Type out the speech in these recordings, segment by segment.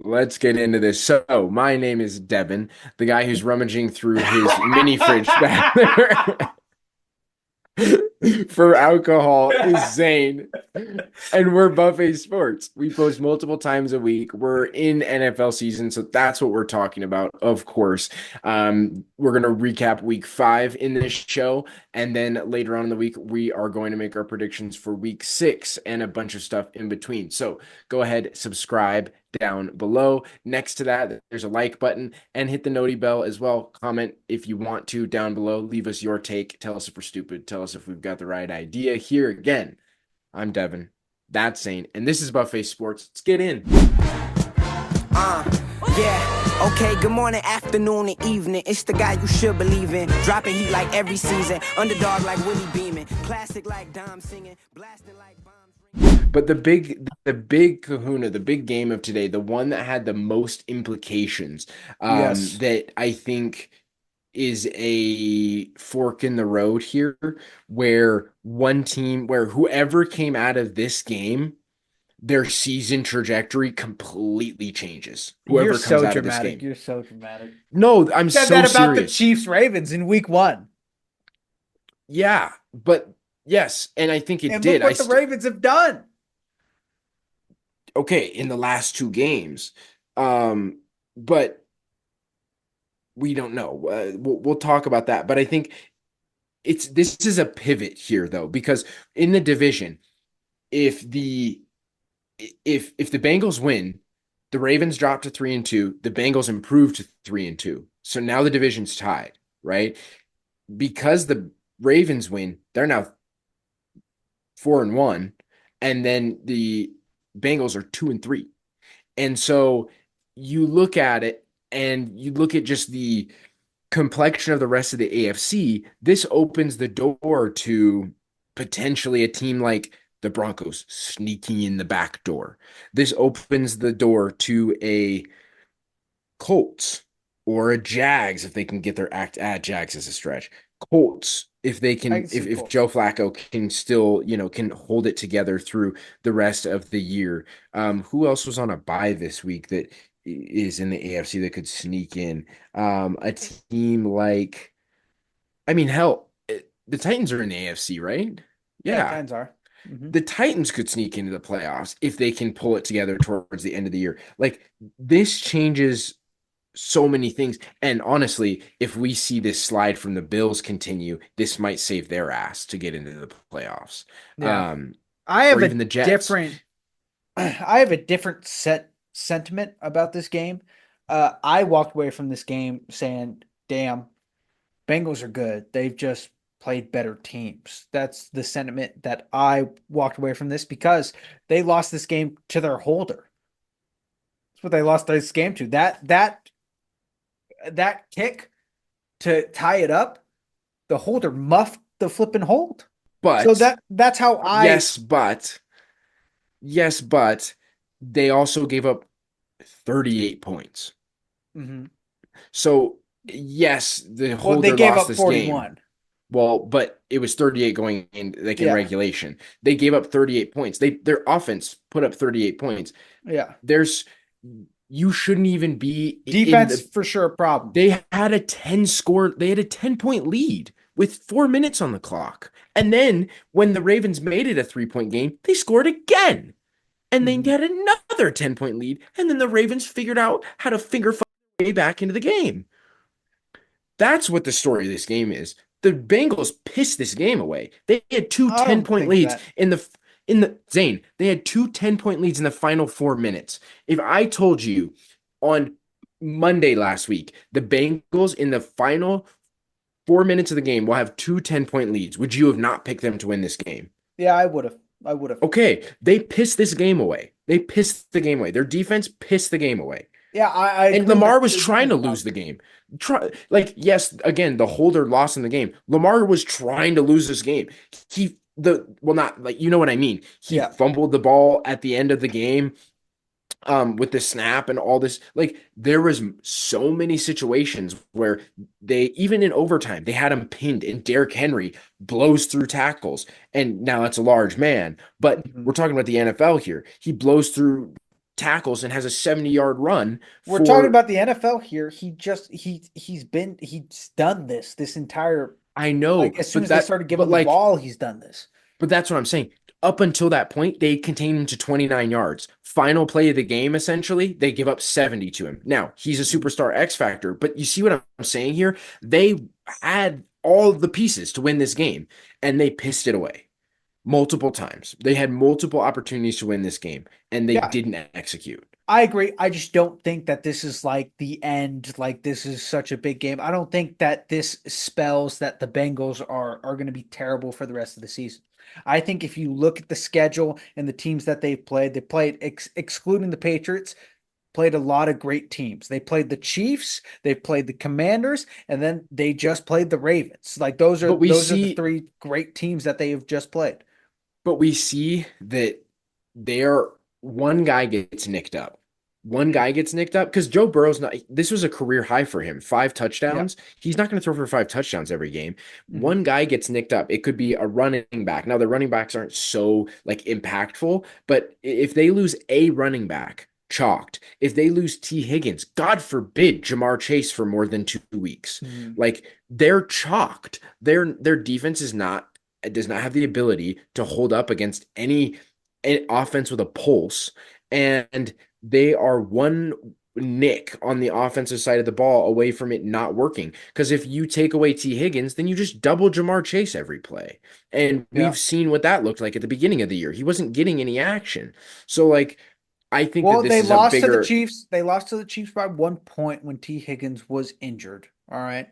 Let's get into this. So, my name is Devin, the guy who's rummaging through his mini fridge back there for alcohol is Zane. And we're Buffet Sports. We post multiple times a week. We're in NFL season, so that's what we're talking about, of course. We're going to recap week 5 in this show. And then later on in the week, we are going to make our predictions for week 6 and a bunch of stuff in between. So go ahead, subscribe down below. Next to that, there's a like button and hit the noti bell as well. Comment if you want to down below. Leave us your take. Tell us if we're stupid. Tell us if we've got the right idea. Here again, I'm Devin. That's Zane. And this is Buffet Sports. Let's get in. Yeah, okay, good morning, afternoon, and evening. It's the guy you should believe in. Dropping heat like every season. Underdog like Willie Beeman. Classic like Dom singing. Blasting like bombs. But the big kahuna, the big game of today, the one that had the most implications, Yes. that I think is a fork in the road here, where whoever came out of this game, their season trajectory completely changes. Whoever You're comes so out of this dramatic. game. You're so dramatic. No, I'm Said so that about the serious. Chiefs Ravens in week 1. Yeah, but yes, and I think it And did. look what the Ravens have done. Okay, in the last 2 games. But we don't know. We'll talk about that. But I think this is a pivot here, though, because in the division, if the Bengals win, the Ravens drop to 3-2, the Bengals improve to 3-2. So now the division's tied, right? Because the Ravens win, they're now 4-1, and then the Bengals are 2-3. And so you look at it and you look at just the complexion of the rest of the AFC. This opens the door to potentially a team like the Broncos sneaking in the back door. This opens the door to a Colts or a Jags if they can get their act at Jags as a stretch. Colts if they I can can see if Colts. Joe Flacco can still, can hold it together through the rest of the year. Who else was on a bye this week that is in the AFC that could sneak in? A team like, I mean, hell, the Titans are in the AFC, right? Yeah, Yeah. Titans are. The Titans could sneak into the playoffs if they can pull it together towards the end of the year. Like, this changes so many things. And honestly, if we see this slide from the Bills continue, this might save their ass to get into the playoffs. Yeah. I have Or a even the Jets. different sentiment about this game. I walked away from this game saying, damn, Bengals are good. They've just played better teams. That's the sentiment that I walked away from this, because they lost this game to their holder. That's what they lost this game to. That kick to tie it up, the holder muffed the flipping hold. But So that's how I yes, but they also gave up 38 points. Mhm. So yes, the Well, holder they gave lost up this 41. game. Well, but it was 38 going in, like in Yeah. regulation. They gave up 38 points. Their offense put up 38 points. Yeah. You shouldn't even be Defense for sure a problem. They had a 10-point lead with 4 minutes on the clock. And then when the Ravens made it a 3-point game, they scored again. And they had another 10-point lead. And then the Ravens figured out how to finger fight their way back into the game. That's what the story of this game is. The Bengals pissed this game away. They had two I don't 10-point think leads that. in the Zane. They had two 10-point leads in the final 4 minutes. If I told you on Monday last week, the Bengals in the final 4 minutes of the game will have two 10-point leads, would you have not picked them to win this game? Yeah, I would have. Okay, they pissed this game away. They pissed the game away. Their defense pissed the game away. Yeah, I And agree Lamar that was their trying to defense lose the game. Yes, again, the holder lost in the game. Lamar was trying to lose this game. Not like, you know what I mean. He Yeah. fumbled the ball at the end of the game, with the snap and all this. Like, there was so many situations where they, even in overtime, they had him pinned and Derek Henry blows through tackles. And now that's a large man, but we're talking about the NFL here. He blows through tackles and has a 70-yard run We're talking for about the NFL here. He's done this entire, I know, like, as soon as they started giving but the like ball, he's done this. but that's what I'm saying. Up until that point, they contained him to 29 yards. Final play of the game, essentially, they give up 70 to him. Now, he's a Mhm. superstar X factor, but you see what I'm saying here? They had all of the pieces to win this game, and they pissed it away multiple times. They had multiple opportunities to win this game, and they Yeah, didn't execute. I agree. I just don't think that this is like the end. Like, this is such a big game. I don't think that this spells that the Bengals are going to be terrible for the rest of the season. I think if you look at the schedule and the teams that they played excluding the Patriots, played a lot of great teams. They played the Chiefs, they played the Commanders, and then they just played the Ravens. Like, But we those are the see three great teams that they have just played. But we see that there one guy gets nicked up. One guy gets nicked up because Joe Burrow's not. This was a career high for him. Five Yeah. touchdowns. He's not going to throw for five touchdowns every game. Mhm. One guy gets nicked up. It could be a running back. Now the running backs aren't so like impactful, but if they lose a running back, chalked. If they lose T. Higgins, God forbid Jamar Chase for more than 2 weeks, Mhm. like they're chalked. Their defense is not it does not have the ability to hold up against any offense with a pulse. And they are one nick on the offensive side of the ball away from it not working. Because if you take away T. Higgins, then you just double Jamar Chase every play. And Yeah. we've seen what that looked like at the beginning of the year. He wasn't getting any action. So, like, I think that Well, this they is a lost to the bigger. Chiefs. They lost to the Chiefs by 1 point when T. Higgins was injured. All right.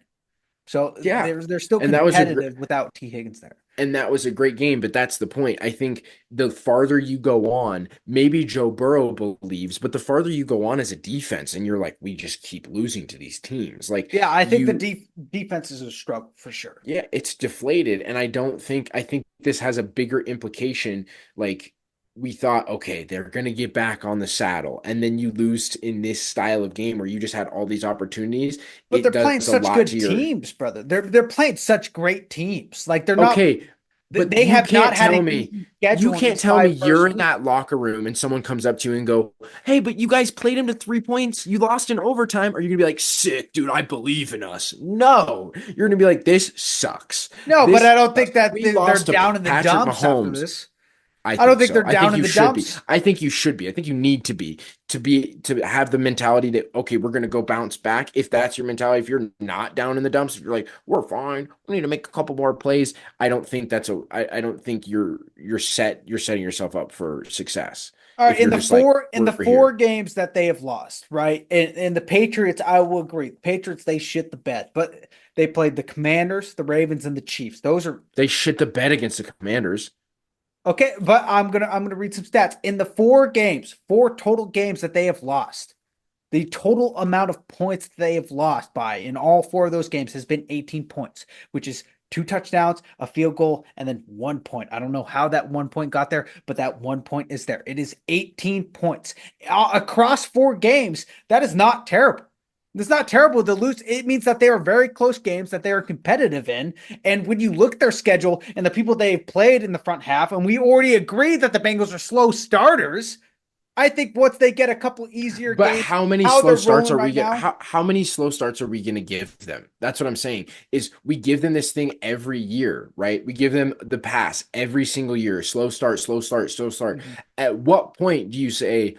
So Yeah. they're still And that was a competitive without T. Higgins there. and that was a great game, but that's the point. I think the farther you go on, maybe Joe Burrow believes, but the farther you go on as a defense, and you're like, we just keep losing to these teams. Like Yeah, I think the you, defense is a struggle for sure. yeah, it's deflated. And I think this has a bigger implication. Like we thought, okay, they're going to get back on the saddle. And then you lose in this style of game where you just had all these opportunities. But they're It playing does a such lot to good your, teams, brother. They're playing such great teams. Like, they're not okay, but they have not had an easy you schedule in can't these tell me five you're first in weeks. that locker room and someone comes up to you and go, "Hey, but you guys played him to 3 points. You lost in overtime." Are you gonna be like, "Sick, dude, I believe in us"? No, you're gonna be like, "This sucks. No, but This I don't sucks." think that We they're lost to down in the Patrick dumps after Mahomes. this. I I don't think think they're so. I down think in you the should be. dumps. I think you should be. I think you need to have the mentality that okay, we're gonna go bounce back. If that's your mentality, if you're not down in the dumps, if you're like, we're fine. We need to make a couple more plays. I don't think that's a. I don't think you're set. You're setting yourself up for success All right, if you're just like in the we're four here. games that they have lost, right? And the Patriots, I will agree. The Patriots, they shit the bed, but they played the Commanders, the Ravens, and the Chiefs. Those are They shit the bed against the Commanders. okay, but I'm gonna read some stats. In the four total games that they have lost, the total amount of points they have lost by in all four of those games has been 18 points, which is two touchdowns, a field goal, and then 1 point. I don't know how that 1 point got there, but that 1 point is there. It is 18 points across four games. That is not terrible. It's not terrible to lose. It means that they are very close games that they are competitive in. And when you look at their schedule and the people they've played in the front half, and we already agreed that the Bengals are slow starters, I think once they get a couple easier But games, how many how slow they're starts rolling are we right get? now. How many slow starts are we going to give them? That's what I'm saying. Is we give them this thing every year, right? We give them the pass every single year. Slow start, slow start, slow start. Mhm. At what point do you say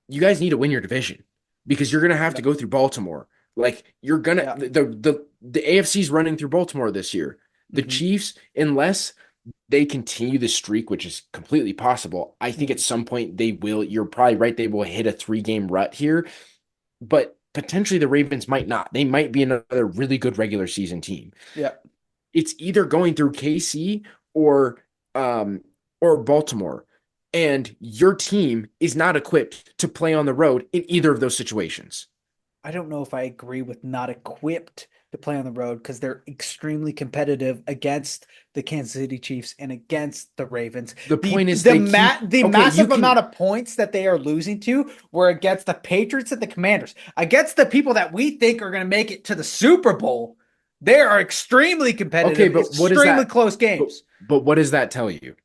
you guys need to win your division because you're going to have Yeah, to go through Baltimore? Like you're gonna yeah. the AFC's running through Baltimore this year. The Mhm, Chiefs, unless they continue the streak, which is completely possible. I think at mhm. some point they will. You're probably right. They will hit a 3 game rut here, but potentially the Ravens might not. They might be another really good regular season team. Yeah. It's either going through KC um or Baltimore, and your team is not equipped to play on the road in either of those situations. I don't know if I agree with not equipped to play on the road because they're extremely competitive against the Kansas City Chiefs and against the Ravens. The The point is the they keep mat the okay. You massive amount can of points that they are losing to were against the Patriots and the Commanders. Against the people that we think are going to make it to the Super Bowl, they are extremely okay, competitive. It's but what is extremely that? close But games. but what does that tell you?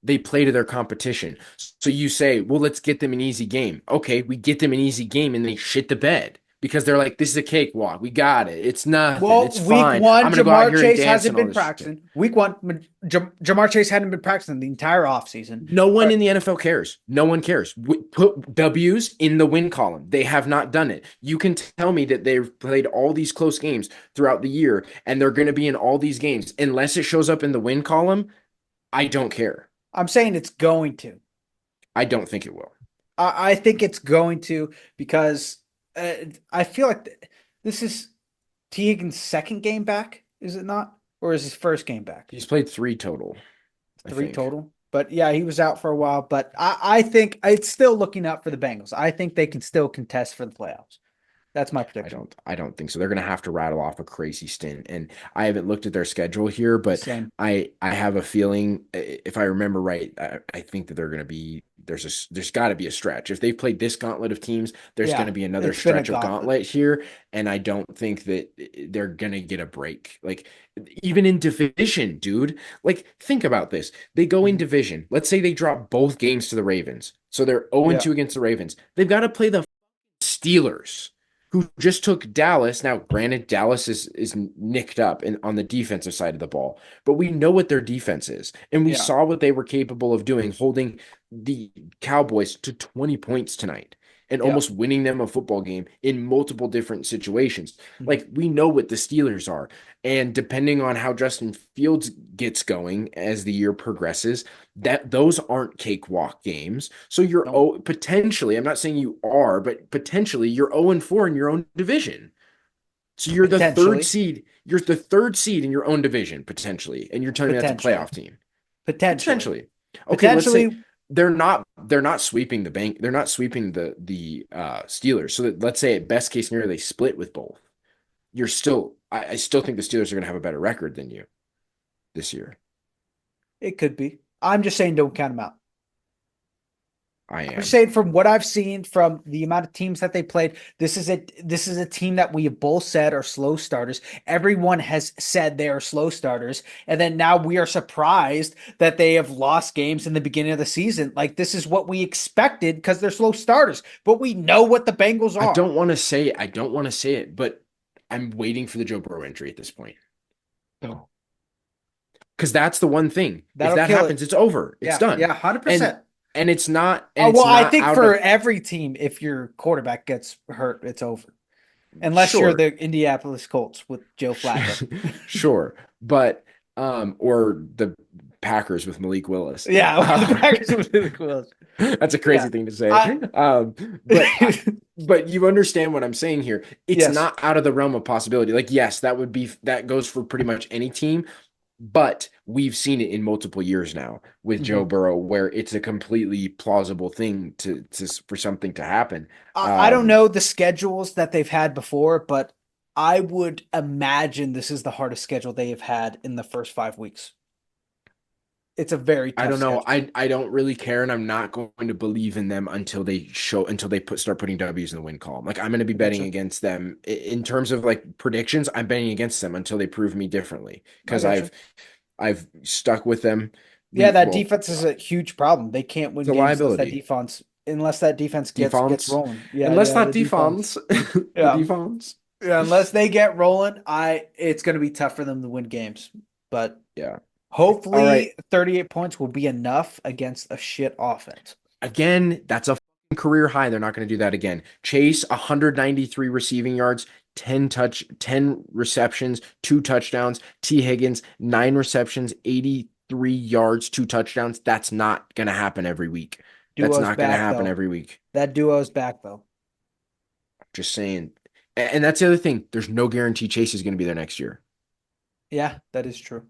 They play to their competition. So you say, well, let's get them an easy game. Okay, we get them an easy game and they shit the bed because they're like, this is a cakewalk. We got it. It's nothing. Well, It's week fine. one, I'm going to go out Jamar here and Chase dance hasn't and all been this shit. practicing. Week one, Jamar Chase hadn't been practicing the entire offseason. No one in the NFL cares. No one cares. Put W's in the win column. They have not done it. You can tell me that they've played all these close games throughout the year and they're going to be in all these games. Unless it shows up in the win column, I don't care. I'm saying it's going to. I don't think it will. I think it's going to because I feel like this is T. Higgins' second game back, is it not? Or is his first game back? He's played 3 total. Three total. But yeah, he was out for a while. But I think it's still looking up for the Bengals. I think they can still contest for the playoffs. That's my prediction. I don't think so. They're going to have to rattle off a crazy stint. And I haven't looked at their schedule here, but Same. I have a feeling, if I remember right, I think that they're going to be there's got to be a stretch. If they've played this gauntlet of teams, there's going to be another stretch of gauntlet here, and I don't think that they're going to get a break. Like even in division, dude. Like think about this. They go in division. Let's say they drop both games to the Ravens. So they're 0-2 against the Ravens. They've got to play the Steelers, who just took Dallas. Now, granted, Dallas is nicked up on the defensive side of the ball, but we know what their defense is. And we saw what they were capable of doing, holding the Cowboys to 20 points tonight and almost winning them a football game in multiple different situations. Like we know what the Steelers are. And depending on how Justin Fields gets going as the year progresses, that those aren't cakewalk games. So you're potentially, I'm not saying you are, but potentially you're 0-4 in your own division. So you're the third seed. You're the third seed in your own division, potentially. And you're telling me that's a playoff team. Potentially. Okay, let's say they're not sweeping the bank. They're not sweeping the Steelers. So that, let's say at best case scenario, they split with both. You're still, I still think the Steelers are going to have a better record than you this year. It could be. I'm just saying don't count them out. I'm saying from what I've seen from the amount of teams that they played, this is a team that we have both said are slow starters. Everyone has said they are slow starters, and then now we are surprised that they have lost games in the beginning of the season. Like this is what we expected because they're slow starters, but we know what the Bengals are. I don't want to say it, but I'm waiting for the Joe Burrow injury at this point. No. Because that's the one thing. If that happens, it's over. It's done. Yeah, 100%. And it's not. I think for every team, if your quarterback gets hurt, it's over. Unless you're the Indianapolis Colts with Joe Flacco. Sure. But, or the Packers with Malik Willis. Yeah, the Packers with Malik Willis. That's a crazy thing to say. But you understand what I'm saying here. It's not out of the realm of possibility. Like, yes, that goes for pretty much any team. But we've seen it in multiple years now with Joe Burrow, where it's a completely plausible thing for something to happen. I don't know the schedules that they've had before, but I would imagine this is the hardest schedule they have had in the first 5 weeks. It's a very tough I don't know. schedule. I don't really care, and I'm not going to believe in them until they start putting W's in the win column. Like I'm going to be betting against them in terms of like predictions. I'm betting against them until they prove me differently because I've stuck with them. Yeah, that defense is a huge problem. They can't win games unless that defense gets rolling. Yeah, unless that defense. Yeah, unless they get rolling, it's going to be tough for them to win games. But yeah. Hopefully 38 points will be enough against a shit offense. Again, that's a career high. They're not going to do that again. Chase, 193 receiving yards, 10 receptions, 2 touchdowns. T. Higgins, 9 receptions, 83 yards, 2 touchdowns. That's not going to happen every week. That's not going to happen every week. That duo's back, though. Just saying. And that's the other thing. There's no guarantee Chase is going to be there next year. Yeah, that is true.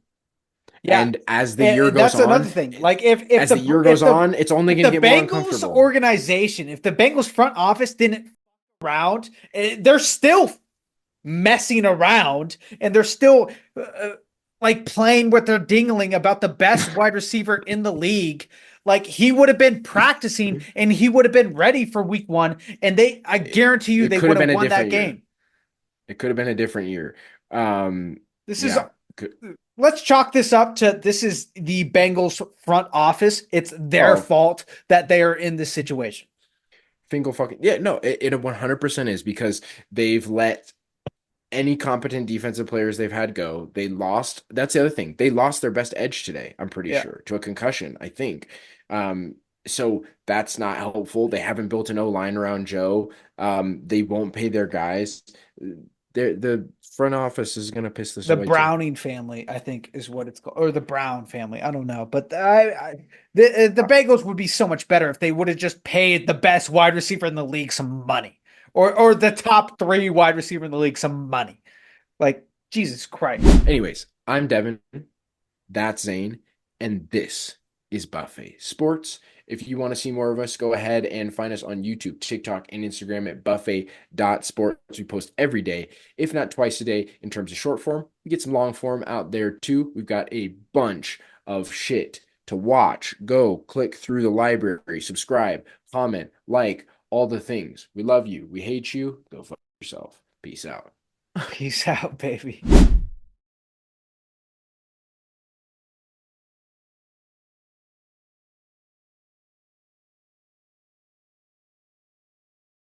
Yeah, and as the year goes on, that's another thing. Like if the year goes on, it's only going to get more uncomfortable. The Bengals organization, if the Bengals front office didn't around, they're still messing around, and they're still like playing with their dingling about the best wide receiver in the league. Like he would have been practicing, and he would have been ready for week 1, and I guarantee you, they would have won that game. It could have been a different year. This is let's chalk this up to this is the Bengals front office. It's their fault that they are in this situation. Finkel fucking yeah, no, it 100% is because they've let any competent defensive players they've had go. They lost. That's the other thing. They lost their best edge today, I'm pretty Yeah. sure, to a concussion, I think. So that's not helpful. They haven't built an O-line around Joe. They won't pay their guys. The front office is gonna piss this The away too. Browning family, I think, is what it's called, or the Brown family. I don't know, but the Bengals would be so much better if they would have just paid the best wide receiver in the league some money, or the top 3 wide receiver in the league some money. Like Jesus Christ. Anyways, I'm Devin. That's Zane, and this is Buffet Sports. If you want to see more of us, go ahead and find us on YouTube, TikTok, and Instagram at buffet.sports. We post every day, if not twice a day, in terms of short form. We get some long form out there too. We've got a bunch of shit to watch. Go click through the library, subscribe, comment, like, all the things. We love you. We hate you. Go fuck yourself. Peace out. Peace out, baby.